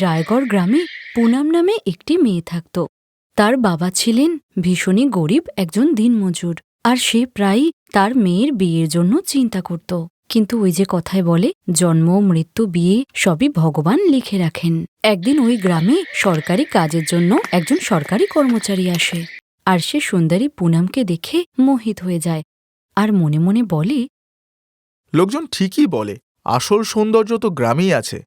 রায়গড় গ্রামে পুনাম নামে একটি মেয়ে থাকত। তার বাবা ছিলেন ভীষণই গরিব একজন দিনমজুর, আর সে প্রায়ই তার মেয়ের বিয়ের জন্য চিন্তা করত। কিন্তু ওই যে কথায় বলে, জন্ম মৃত্যু বিয়ে সবই ভগবান লিখে রাখেন। একদিন ওই গ্রামে সরকারি কাজের জন্য একজন সরকারি কর্মচারী আসে, আর সে সুন্দরী পুনামকে দেখে মোহিত হয়ে যায় আর মনে মনে বলে, লোকজন ঠিকই বলে, আসল সৌন্দর্য তো গ্রামেই আছে।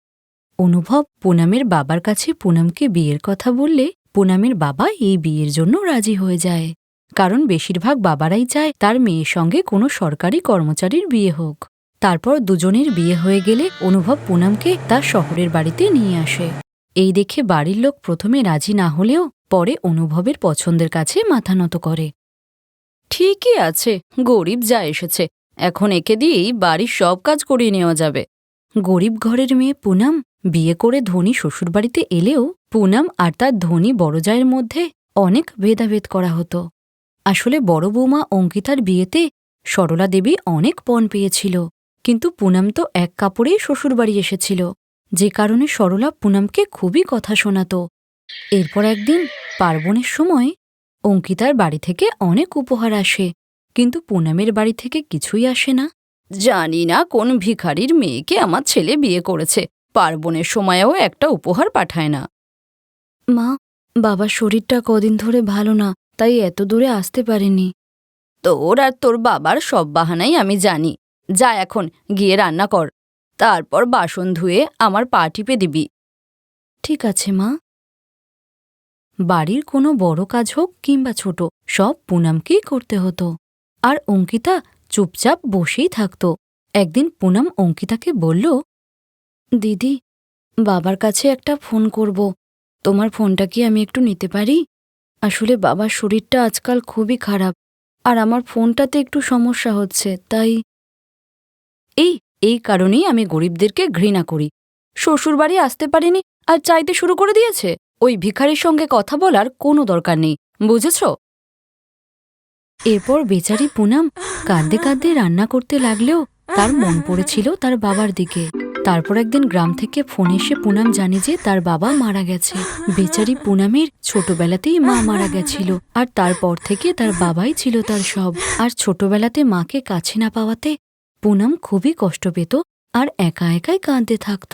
অনুভব পুনামের বাবার কাছে পুনামকে বিয়ের কথা বললে পুনামের বাবা এই বিয়ের জন্য রাজি হয়ে যায়, কারণ বেশিরভাগ বাবারাই চায় তার মেয়ের সঙ্গে কোনো সরকারি কর্মচারীর বিয়ে হোক। তারপর দুজনের বিয়ে হয়ে গেলে অনুভব পুনামকে তার শহরের বাড়িতে নিয়ে আসে। এই দেখে বাড়ির লোক প্রথমে রাজি না হলেও পরে অনুভবের পছন্দের কাছে মাথা নত করে। ঠিকই আছে, গরিব যা এসেছে, এখন একে দিয়েই বাড়ির সব কাজ করিয়ে নেওয়া যাবে। গরিব ঘরের মেয়ে পুনাম বিয়ে করে ধনী শ্বশুরবাড়িতে এলেও পুনাম আর তার ধনী বড় জায়ের মধ্যে অনেক ভেদাভেদ করা হতো। আসলে বড় বৌমা অঙ্কিতার বিয়েতে সরলা দেবী অনেক পণ পেয়েছিল, কিন্তু পুনাম তো এক কাপড়েই শ্বশুরবাড়ি এসেছিল, যে কারণে সরলা পুনামকে খুবই কথা শোনাত। এরপর একদিন পার্বণের সময় অঙ্কিতার বাড়ি থেকে অনেক উপহার আসে, কিন্তু পুনামের বাড়ি থেকে কিছুই আসে না। জানি না কোন ভিখারির মেয়েকে আমার ছেলে বিয়ে করেছে, পার্বণের সময়েও একটা উপহার পাঠায় না। মা, বাবার শরীরটা কদিন ধরে ভালো না, তাই এত দূরে আসতে পারেনি। তোর আর তোর বাবার সব বাহানাই আমি জানি। যা এখন গিয়ে রান্না কর, তারপর বাসন ধুয়ে আমার পা টিপে দিবি। ঠিক আছে মা। বাড়ির কোনো বড় কাজ হোক কিংবা ছোট, সব পুনামকেই করতে হতো, আর অঙ্কিতা চুপচাপ বসেই থাকত। একদিন পুনাম অঙ্কিতাকে বলল, দিদি, বাবার কাছে একটা ফোন করব, তোমার ফোনটা কি আমি একটু নিতে পারি? আসলে বাবার শরীরটা আজকাল খুবই খারাপ, আর আমার ফোনটাতে একটু সমস্যা হচ্ছে, তাই এই কারণেই আমি গরিবদেরকে ঘৃণা করি। শ্বশুরবাড়ি আসতে পারিনি আর চাইতে শুরু করে দিয়েছে। ওই ভিখারির সঙ্গে কথা বলার কোনো দরকার নেই, বুঝেছ? এরপর বেচারি পুনাম কাঁদতে কাঁদতে রান্না করতে লাগলেও তার মন পড়েছিল তার বাবার দিকে। তারপর একদিন গ্রাম থেকে ফোন এসে পুনাম জানে যে তার বাবা মারা গেছে। বেচারি পুনামের ছোটবেলাতেই মা মারা গেছিল, আর তারপর থেকে তার বাবাই ছিল তার সব। আর ছোটবেলাতে মাকে কাছে না পাওয়াতে পুনাম খুবই কষ্ট পেত আর একা একাই কাঁদতে থাকত।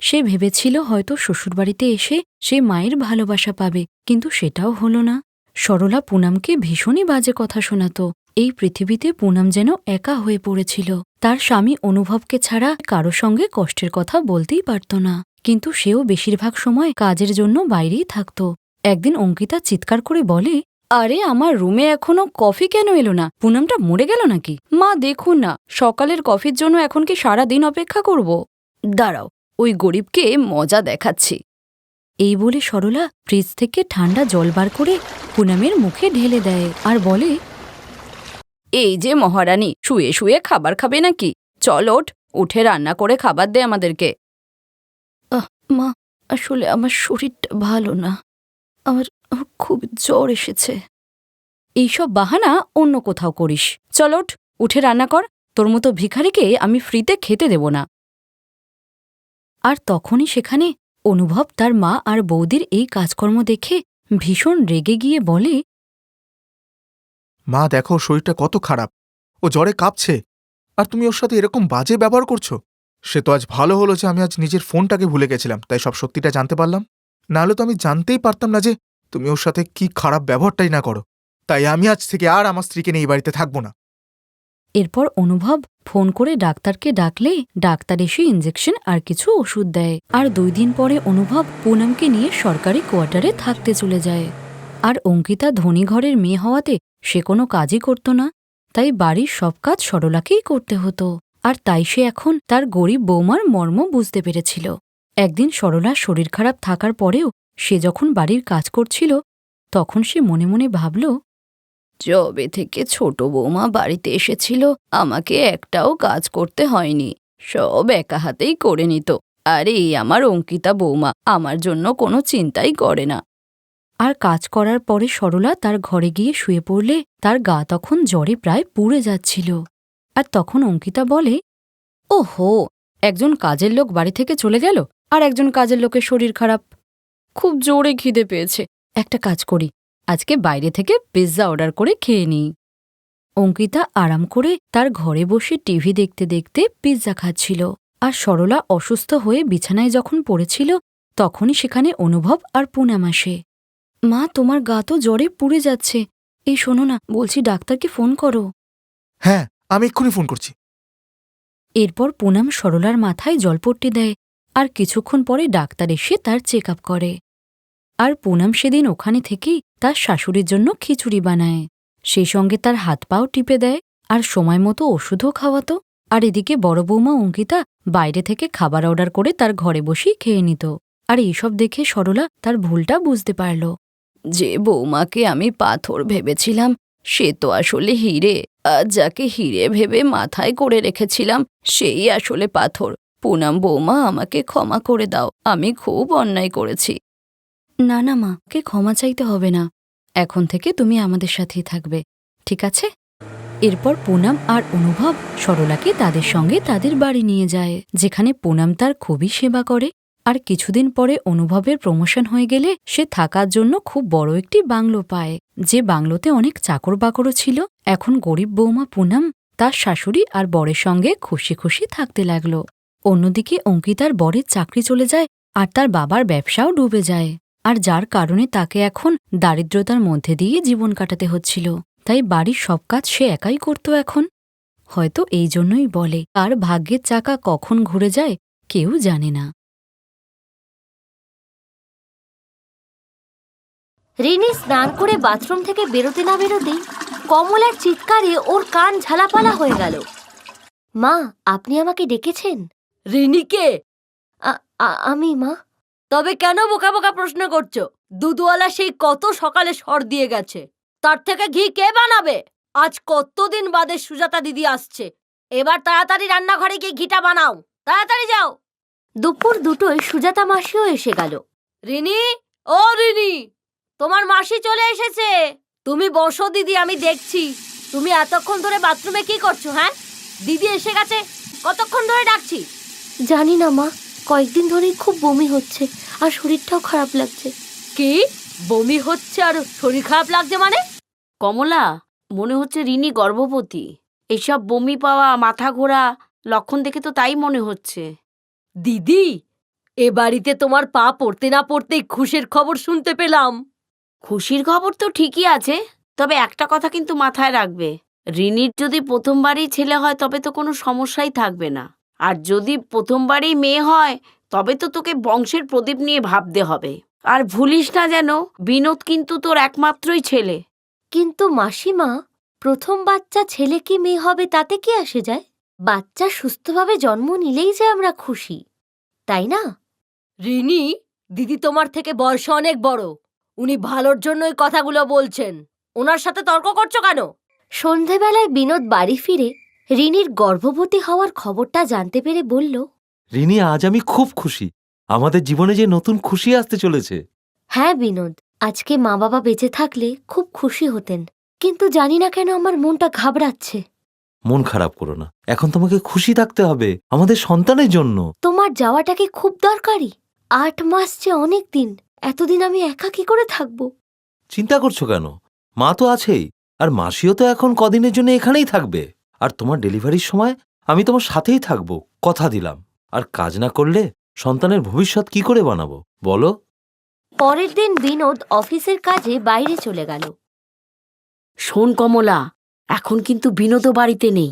সে ভেবেছিল হয়তো শ্বশুরবাড়িতে এসে সে মায়ের ভালোবাসা পাবে, কিন্তু সেটাও হলো না। সরলা পুনামকে ভীষণই বাজে কথা শোনাত। এই পৃথিবীতে পুনাম যেন একা হয়ে পড়েছিল। তার স্বামী অনুভবকে ছাড়া কারো সঙ্গে কষ্টের কথা বলতেই পারত না, কিন্তু সেও বেশিরভাগ সময় কাজের জন্য বাইরেই থাকত। একদিন অঙ্কিতা চিৎকার করে বলে, আরে আমার রুমে এখনো কফি কেন এলো না? পুনামটা মরে গেল নাকি? মা দেখুন না, সকালের কফির জন্য এখন কি সারা দিন অপেক্ষা করব? দাঁড়াও, ওই গরিবকে মজা দেখাচ্ছি। এই বলে সরলা ফ্রিজ থেকে ঠান্ডা জল বার করে পুনামের মুখে ঢেলে দেয় আর বলে, এই যে মহারানী, শুয়ে শুয়ে খাবার খাবে নাকি? চল ওঠ, উঠে রান্না করে খাবার দে আমাদেরকে। মা, আসলে আমার শরীরটা ভালো না, আমার খুব জ্বর এসেছে। এইসব বাহানা অন্য কোথাও করিস। চল ওঠ, উঠে রান্না কর, তোর মতো ভিখারিকে আমি ফ্রিতে খেতে দেব না। আর তখনই সেখানে অনুভব তার মা আর বৌদির এই কাজকর্ম দেখে ভীষণ রেগে গিয়ে বলে, মা দেখো, শরীরটা কত খারাপ, ও জ্বরে কাঁপছে, আর তুমি ওর সাথে এরকম বাজে ব্যবহার করছো। সে তো আজ ভালো হলো যে আমি আজ নিজের ফোনটাকে ভুলে গেছিলাম, তাই সব সত্যিটা জানতে পারলাম। নাহলে তো আমি জানতেই পারতাম না যে তুমি ওর সাথে কি খারাপ ব্যবহারটাই না করো। তাই আমি আজ থেকে আর আমার স্ত্রীকে নিয়ে এই বাড়িতে থাকবো না। এরপর অনুভব ফোন করে ডাক্তারকে ডাকলে ডাক্তার এসে ইঞ্জেকশন আর কিছু ওষুধ দেয়। আর 2 দিন পরে অনুভব পুনামকে নিয়ে সরকারি কোয়ার্টারে থাকতে চলে যায়। আর অঙ্কিতা ধনী ঘরের মেয়ে হওয়াতে সে কোনো কাজই করত না, তাই বাড়ির সব কাজ সরলাকেই করতে হতো। আর তাই সে এখন তার গরিব বৌমার মর্ম বুঝতে পেরেছিল। একদিন সরলার শরীর খারাপ থাকার পরেও সে যখন বাড়ির কাজ করছিল, তখন সে মনে মনে ভাবল, যবে থেকে ছোট বৌমা বাড়িতে এসেছিল আমাকে একটাও কাজ করতে হয়নি, সব একা হাতেই করে নিত। আর এই আমার অঙ্কিতা বৌমা আমার জন্য কোনো চিন্তাই করে না। আর কাজ করার পরে সরলা তার ঘরে গিয়ে শুয়ে পড়লে তার গা তখন জ্বরে প্রায় পুড়ে যাচ্ছিল। আর তখন অঙ্কিতা বলে, ওহো, একজন কাজের লোক বাড়ি থেকে চলে গেল আর একজন কাজের লোকের শরীর খারাপ। খুব জোরে খিদে পেয়েছে। একটা কাজ করি, আজকে বাইরে থেকে পিৎজা অর্ডার করে খেয়ে নিই। অঙ্কিতা আরাম করে তার ঘরে বসে টিভি দেখতে দেখতে পিৎজা খাচ্ছিল। আর সরলা অসুস্থ হয়ে বিছানায় যখন পড়েছিল তখনই সেখানে অনুভব আর পুনাম আসে। মা, তোমার গা তো জ্বরে পুড়ে যাচ্ছে। এই শোনো না, বলছি ডাক্তারকে ফোন করো। হ্যাঁ, আমি এক্ষুনি ফোন করছি। এরপর পুনাম সরলার মাথায় জলপট্টি দেয় আর কিছুক্ষণ পরে ডাক্তার এসে তার চেক আপ করে। আর পুনাম সেদিন ওখানে থেকেই তার শাশুড়ির জন্য খিচুড়ি বানায়, সেই সঙ্গে তার হাত পাও টিপে দেয় আর সময় মতো ওষুধও খাওয়াতো। আর এদিকে বড় বৌমা অঙ্কিতা বাইরে থেকে খাবার অর্ডার করে তার ঘরে বসেই খেয়ে নিত। আর এইসব দেখে সরলা তার ভুলটা বুঝতে পারল। যে বৌমাকে আমি পাথর ভেবেছিলাম সে তো আসলে হিরে, আর যাকে হিরে ভেবে মাথায় করে রেখেছিলাম সেই আসলে পাথর। পুনাম বৌমা, আমাকে ক্ষমা করে দাও, আমি খুব অন্যায় করেছি। না না মা, কে ক্ষমা চাইতে হবে না। এখন থেকে তুমি আমাদের সাথেই থাকবে, ঠিক আছে? এরপর পুনাম আর অনুভব সরলাকে তাদের সঙ্গে তাদের বাড়ি নিয়ে যায়, যেখানে পুনাম তার খুবই সেবা করে। আর কিছুদিন পরে অনুভবের প্রমোশন হয়ে গেলে সে থাকার জন্য খুব বড় একটি বাংলো পায়। যে বাংলোতে অনেক চাকর বাকরও ছিল। এখন গরিব বৌমা পুনাম তার শাশুড়ি আর বরের সঙ্গে খুশি খুশি থাকতে লাগল। অন্যদিকে অঙ্কিতার বরের চাকরি চলে যায় আর তার বাবার ব্যবসাও ডুবে যায়। আর যার কারণে তাকে এখন দারিদ্রতার মধ্যে দিয়ে জীবন কাটাতে হচ্ছিল। তাই বাড়ির সব কাজ সে একাই করত এখন। হয়তো এই জন্যই বলে, আর ভাগ্যের চাকা কখন ঘুরে যায় কেউ জানে না। রিনি স্নান করে বাথরুম থেকে বেরোতে না বেরোতেই কমলার চিৎকারে ওর কান ঝালাপালা হয়ে গেল। মা, আপনি আমাকে ডেকেছেন? রিনিকে? আমি মা। তবে কেন বোকা বোকা প্রশ্ন করছো? দুধওয়ালা সেই কত সকালে সর দিয়ে গেছে, তার থেকে ঘি কে বানাবে? আজ কতদিন বাদে সুজাতা দিদি আসছে, এবার তাড়াতাড়ি রান্নাঘরে গিয়ে ঘিটা বানাও, তাড়াতাড়ি যাও। দুপুর দুটোয় সুজাতা মাসিও এসে গেল। রিনি, ও রিনি, তোমার মাসি চলে এসেছে। তুমি বসো দিদি, আমি দেখছি। তুমি এতক্ষণ ধরে বাথরুমে কি করছো? হ্যাঁ, দিদি এসে গেছে, কতক্ষণ ধরে ডাকছি। জানি না মা, কয়েকদিন ধরেই খুব বমি হচ্ছে আর শরীরটাও খারাপ লাগছে। কি বমি হচ্ছে আর শরীর খারাপ লাগছে মানে? কমলা, মনে হচ্ছে রিনি গর্ভবতী। এসব বমি পাওয়া, মাথা ঘোরা লক্ষণ দেখে তো তাই মনে হচ্ছে। দিদি, এ বাড়িতে তোমার পা পড়তে না পড়তেই খুশির খবর শুনতে পেলাম। খুশির খবর তো ঠিকই আছে, তবে একটা কথা কিন্তু মাথায় রাখবে, রিনির যদি প্রথমবারই ছেলে হয় তবে তো কোনো সমস্যাই থাকবে না, আর যদি প্রথমবারই মেয়ে হয় তবে তো তোকে বংশের প্রদীপ নিয়ে ভাবতে হবে। আর ভুলিস না যেন, বিনোদ কিন্তু তোর একমাত্রই ছেলে। কিন্তু মাসিমা, প্রথম বাচ্চা ছেলে কি মেয়ে হবে তাতে কি আসে যায়? বাচ্চা সুস্থভাবে জন্ম নিলেই যে আমরা খুশি, তাই না? রিনি, দিদি তোমার থেকে বয়সে অনেক বড়, উনি ভালোর জন্যই কথাগুলো বলছেন। ওনার সাথে তর্ক করছো কেন? সন্ধেবেলায় বিনোদ বাড়ি ফিরে রিনির গর্ভবতী হওয়ার খবরটা জানতে পেরে বলল, রিনি, আজ আমি খুব খুশি। আমাদের জীবনে যে নতুন খুশি আসতে চলেছে। হ্যাঁ বিনোদ, আজকে মা বাবা বেঁচে থাকলে খুব খুশি হতেন, কিন্তু জানি না কেন আমার মনটা ঘাবড়াচ্ছে। মন খারাপ করো না, এখন তোমাকে খুশি থাকতে হবে আমাদের সন্তানের জন্য। তোমার যাওয়াটা কি খুব দরকারি? 8 মাস যে অনেক দিন, এতদিন আমি একা কি করে থাকবো? চিন্তা করছো কেন? মা তো আছেই, আর মাসিও তো এখন কদিনের জন্য এখানেই থাকবে। আর তোমার ডেলিভারির সময় আমি তোমার সাথেই থাকবো, কথা দিলাম। আর কাজ না করলে সন্তানের ভবিষ্যৎ কি করে বানাবো বলো? পরের দিন বিনোদ অফিসের কাজে বাইরে চলে গেল। শোন কমলা, এখন কিন্তু বিনোদও বাড়িতে নেই,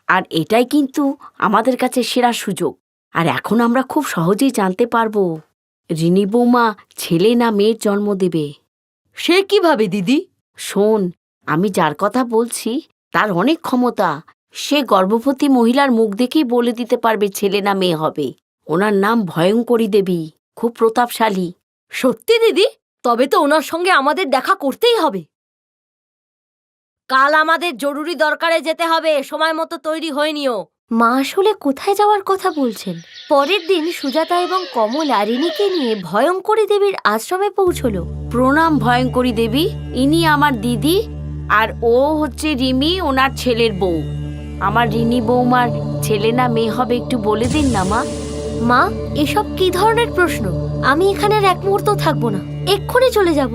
আর এটাই কিন্তু আমাদের কাছে সেরা সুযোগ। আর এখন আমরা খুব সহজেই জানতে পারবো রিনি বৌমা ছেলে না মেয়ের জন্ম দেবে। সে কিভাবে দিদি? শোন, আমি যার কথা বলছি তার অনেক ক্ষমতা। সে গর্ভবতী মহিলার মুখ দেখেই বলে দিতে পারবে ছেলে না মেয়ে হবে। ওনার নাম ভয়ঙ্করী দেবী, খুব প্রতাপশালী। সত্যি দিদি? তবে তো ওনার সঙ্গে আমাদের দেখা করতেই হবে। কাল আমাদের জরুরি দরকারে যেতে হবে, সময় মতো তৈরি হয়ে নিও। মা আসলে কোথায় যাওয়ার কথা বলছেন? পরের দিন সুজাতা এবং কমলা রিনিকে নিয়ে ভয়ঙ্করী দেবীর আশ্রমে পৌঁছলো। প্রণাম ভয়ঙ্করী দেবী, ইনি আমার দিদি, আর ও হচ্ছে রিমি, ওনার ছেলের বউ। আমার রিনি বৌমার ছেলে না মেয়ে হবে একটু বলে দিন না মা। মা, এসব কি ধরনের প্রশ্ন? আমি এখানে আর এক মুহূর্ত থাকবো না, এক্ষুনি চলে যাব।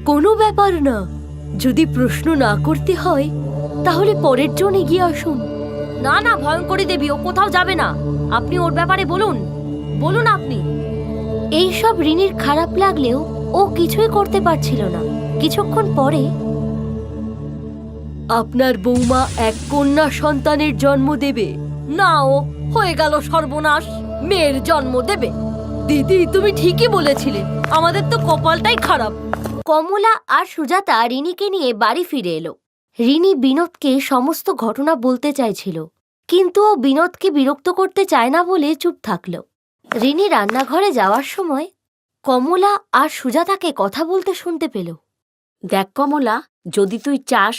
কোনো ব্যাপার না, যদি প্রশ্ন না করতে হয় তাহলে পরের জন এগিয়ে আসুন। না না ভয়ঙ্করী দেবী, ও কোথাও যাবে না। আপনি ওর ব্যাপারে বলুন, বলুন আপনি। এই সব রিনির খারাপ লাগলেও ও কিছুই করতে পারছিল না। কিছুক্ষণ পরে আপনার বৌমা এক কন্যা সন্তানের জন্ম দেবে। না, ও হয়ে গেল সর্বনাশ, মেয়ের জন্ম দেবে। দিদি তুমি ঠিকই বলেছিলে, আমাদের তো কপালটাই খারাপ। কমলা আর সুজাতা রিনিকে নিয়ে বাড়ি ফিরে এলো। রিনি বিনোদকে সমস্ত ঘটনা বলতে চাইছিল, কিন্তু ও বিনোদকে বিরক্ত করতে চায় না বলে চুপ থাকল। রিনি রান্নাঘরে যাওয়ার সময় কমলা আর সুজাতাকে কথা বলতে শুনতে পেল। দেখ কমলা, যদি তুই চাস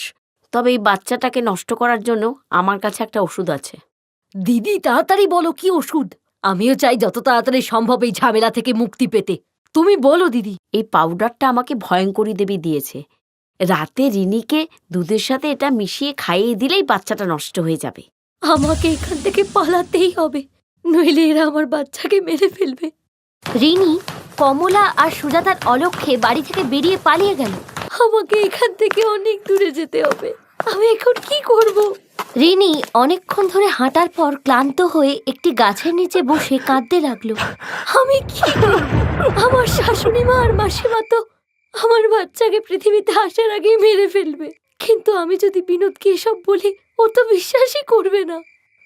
তবে এই বাচ্চাটাকে নষ্ট করার জন্য আমার কাছে একটা ওষুধ আছে। দিদি তাড়াতাড়ি বলো কি ওষুধ। আমিও চাই যত তাড়াতাড়ি সম্ভব এই ঝামেলা থেকে মুক্তি পেতে। তুমি বলো দিদি। এই পাউডারটা আমাকে ভয়ঙ্করী দেবী দিয়েছে। রাতে রিনিকে দুধের সাথে এটা মিশিয়ে খাইয়ে দিলেই বাচ্চাটা নষ্ট হয়ে যাবে। আমাকে এখান থেকে পালাতেই হবে, নইলে এরা আমার বাচ্চাকে মেরে ফেলবে। রিনি কমলা আর সুজাতার অলক্ষ্যে বাড়ি থেকে বেরিয়ে পালিয়ে গেল। আমাকে এখান থেকে অনেক দূরে যেতে হবে। আমি এখন কি করব? রিনি অনেকক্ষণ ধরে হাঁটার পর ক্লান্ত হয়ে একটি গাছের নিচে বসে কাঁদতে লাগলো। আমি কি করব? আমার শাশুড়ি মা আর মাসিমা তো আমার বাচ্চাকে পৃথিবীতে আসার আগেই মেরে ফেলবে। কিন্তু আমি যদি বিনোদকে এসব বলি, ও তো বিশ্বাসই করবে না।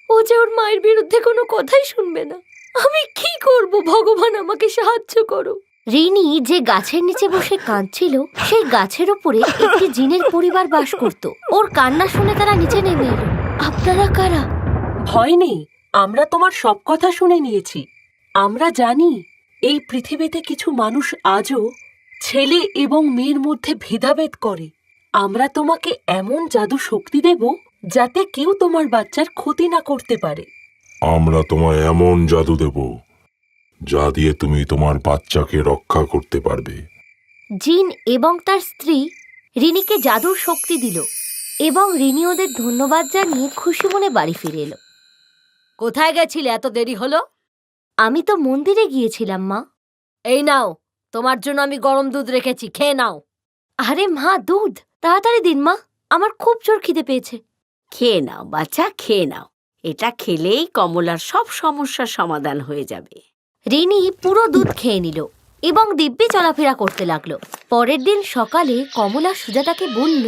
ও যে ওর মায়ের বিরুদ্ধে কোনো কথাই শুনবে না। আমি কি করব? ভগবান আমাকে সাহায্য করো। রিনি যে গাছের নিচে বসে কাঁদছিল, সেই গাছের উপরে একটি জিনের পরিবার বাস করত। ওর কান্না শুনে তারা নিচে নেমে এলো। আপনারা কারা? ভয় নেই, আমরা তোমার সব কথা শুনে নিয়েছি। আমরা জানি এই পৃথিবীতে কিছু মানুষ আজও ছেলে এবং মেয়ের মধ্যে ভেদাভেদ করে। আমরা তোমাকে এমন জাদু শক্তি দেব যাতে কেউ তোমার বাচ্চার ক্ষতি না করতে পারে। আমরা তোমায় এমন জাদু দেব যা দিয়ে তুমি তোমার বাচ্চাকে রক্ষা করতে পারবে। জিন এবং তার স্ত্রী রিনিকে জাদুর শক্তি দিল এবং রিনি ওদের ধন্যবাদ জানিয়ে খুশি মনে বাড়ি ফিরে এলো। কোথায় গেছিলে? এত দেরি হলো। আমি তো মন্দিরে গিয়েছিলাম মা। এই নাও, তোমার জন্য আমি গরম দুধ রেখেছি, খেয়ে নাও। আরে মা, দুধ তাড়াতাড়ি দিন মা, আমার খুব জোর খিদে পেয়েছে। খেয়ে নাও বাচ্চা, খেয়ে নাও। এটা খেলেই কমলার সব সমস্যার সমাধান হয়ে যাবে। রিনি পুরো দুধ খেয়ে নিল এবং দিব্যি চলাফেরা করতে লাগলো। পরের দিন সকালে কমলা সুজাতাকে বলল,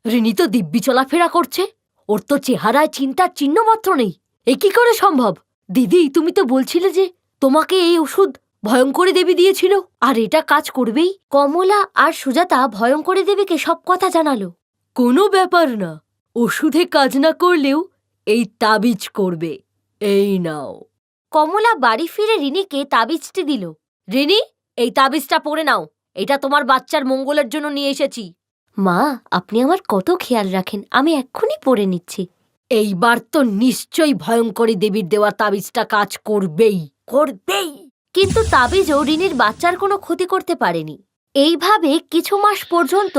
রিনি তো দিব্যি চলাফেরা করছে, ওর তো চেহারায় চিন্তার চিহ্ন মাত্র নেই। এ কি করে সম্ভব? দিদি তুমি তো বলছিলে যে তোমাকে এই ওষুধ ভয়ঙ্করী দেবী দিয়েছিল, আর এটা কাজ করবেই। কমলা আর সুজাতা ভয়ঙ্করী দেবীকে সব কথা জানালো। কোনো ব্যাপার না, ওষুধে কাজ না করলেও এই তাবিজ করবে। এই নাও। কমলা বাড়ি ফিরে রিনিকে তাবিজটি দিল। রিনি, এই তাবিজটা পরে নাও, এটা তোমার বাচ্চার মঙ্গলের জন্য নিয়ে এসেছি। মা, আপনি আমার কত খেয়াল রাখেন, আমি এক্ষুনি পরে নিচ্ছি। এইবার তো নিশ্চয়ই ভয়ঙ্করী দেবীর দেওয়া তাবিজটা কাজ করবেই করবেই। কিন্তু তাবিজও রিনির বাচ্চার কোনো ক্ষতি করতে পারেনি। এইভাবে কিছু মাস পর্যন্ত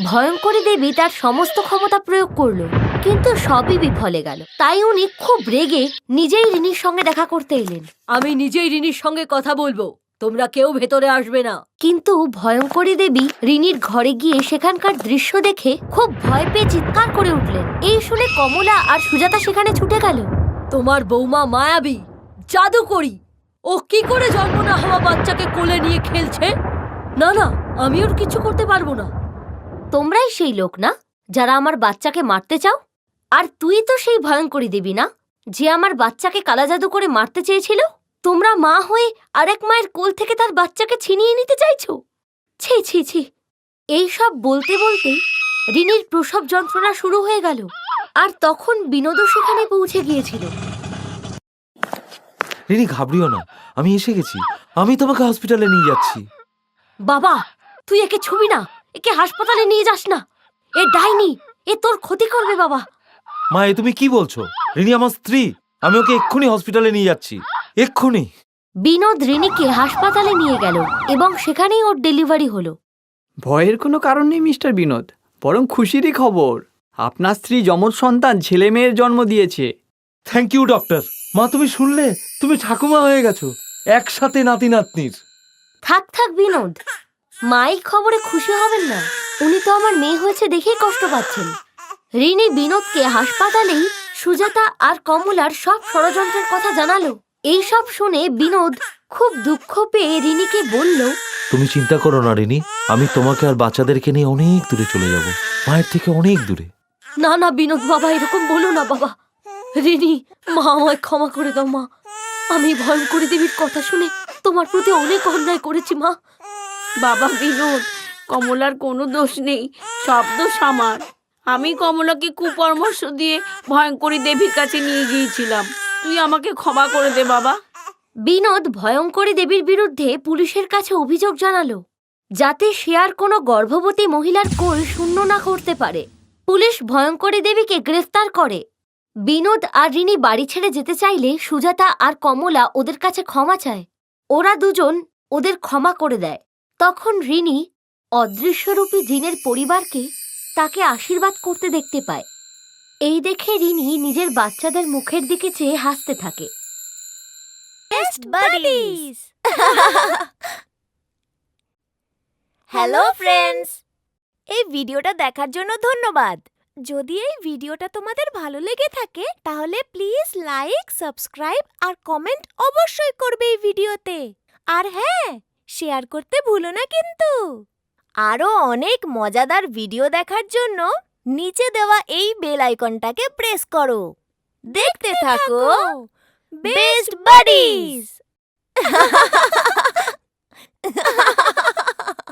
ভয়ঙ্করী দেবী তার সমস্ত ক্ষমতা প্রয়োগ করলো, কিন্তু সবই বিফলে গেল। তাই উনি খুব রেগে নিজেই রিনির সঙ্গে দেখা করতে এলেন। আমি নিজেই রিনির সঙ্গে কথা বলবো, তোমরা কেউ ভেতরে আসবে না। কিন্তু ভয়ঙ্করী দেবী রিনির ঘরে গিয়ে সেখানকার দৃশ্য দেখে খুব ভয় পেয়ে চিৎকার করে উঠলেন। এই শুনে কমলা আর সুজাতা সেখানে ছুটে গেল। তোমার বৌমা মায়াবী, জাদুকরী। ও কি করে জন্ম না হওয়া বাচ্চাকে কোলে নিয়ে খেলছে? না না, আমি ওর কিছু করতে পারবো না। তোমরাই সেই লোক না যারা আমার বাচ্চাকে মারতে চাও? আর তুই তো সেই ভয়ঙ্করী দেবী না যে আমার বাচ্চাকে কালা জাদু করে মারতে চেয়েছিল? তোমরা মা হয়ে আরেক মায়ের কোল থেকে তার বাচ্চাকে ছিনিয়ে নিতে চাইছো? ছি ছি ছি। এইসব বলতে বলতে রিনির প্রসব যন্ত্রণা শুরু হয়ে গেল, আর তখন বিনোদও সেখানে পৌঁছে গিয়েছিল। রিনি ঘাবড়িও না, আমি এসে গেছি। আমি তোমাকে হসপিটালে নিয়ে যাচ্ছি। বাবা, তুই একে ছুবি না, একে হাসপাতালে নিয়ে যাস না। এ ডাইনি, এ তোর ক্ষতি করবে বাবা। মা, এ তুমি কি বলছো? রিনি আমার স্ত্রী, আমি ওকে এক্ষুনি হসপিটালে নিয়ে যাচ্ছি, এক্ষুনি। বিনোদ রিনিকে হাসপাতালে নিয়ে গেল এবং সেখানেই ওর ডেলিভারি হলো। ভয়ের কোনো কারণ নেই মিস্টার বিনোদ, বরং খুশিরই খবর। আপনার স্ত্রী যমজ সন্তান ছেলে মেয়ের জন্ম দিয়েছে। Thank you doctor. মা তুমি শুনলে, তুমি ঠাকুমা হয়ে গেছো, একসাথে নাতি নাতনির। থাক থাক বিনোদ, মাই খবরে খুশি হবেন না। উনি তো আমার মেয়ে হয়েছে দেখেই কষ্ট পাচ্ছেন। রিনি বিনোদকে হাসপাতালেই সুজাতা আর কমলার সব ষড়যন্ত্রের কথা জানালো। এই সব শুনে বিনোদ খুব দুঃখ পেয়ে রিনিকে বলল, তুমি চিন্তা করো না রিনি, আমি তোমাকে আর বাচ্চাদেরকে নিয়ে অনেক দূরে চলে যাব, মায়ের থেকে অনেক দূরে। না না বিনোদ বাবা, এরকম বলো না বাবা। রিনি, মা আমায় ক্ষমা করে দাও মা। আমি ভয়ঙ্করী দেবীর কথা শুনে তোমার প্রতি অনেক অন্যায় করেছি মা। বাবা বিনোদ, কমলার কোনো দোষ নেই, সব দোষ আমার। আমি কমলাকে কুপরামর্শ দিয়ে ভয়ঙ্করী দেবীর কাছে নিয়ে গিয়েছিলাম। তুই আমাকে ক্ষমা করে দে বাবা। বিনোদ ভয়ঙ্করী দেবীর বিরুদ্ধে পুলিশের কাছে অভিযোগ জানালো, যাতে সে আর কোনো গর্ভবতী মহিলার কোল শূন্য না করতে পারে। পুলিশ ভয়ঙ্করী দেবীকে গ্রেফতার করে। বিনোদ আর রিনি বাড়ি ছেড়ে যেতে চাইলে সুজাতা আর কমলা ওদের কাছে ক্ষমা চায়। ওরা দুজন ওদের ক্ষমা করে দেয়। তখন রিনি অদৃশ্যরূপী জিনের পরিবারকে তাকে আশীর্বাদ করতে দেখতে পায়। এই দেখে রিনি নিজের বাচ্চাদের মুখের দিকে চেয়ে হাসতে থাকে। হ্যালো ফ্রেন্ডস, এই ভিডিওটা দেখার জন্য ধন্যবাদ। যদি এই ভিডিওটা তোমাদের ভালো লেগে থাকে তাহলে প্লিজ লাইক, সাবস্ক্রাইব আর কমেন্ট অবশ্যই করবে এই ভিডিওতে। আর হ্যাঁ, শেয়ার করতে ভুলো না কিন্তু। আরও অনেক মজাদার ভিডিও দেখার জন্য নিচে দেওয়া এই বেল আইকনটাকে প্রেস করো। দেখতে থাকো বেস্ট বাডিজ।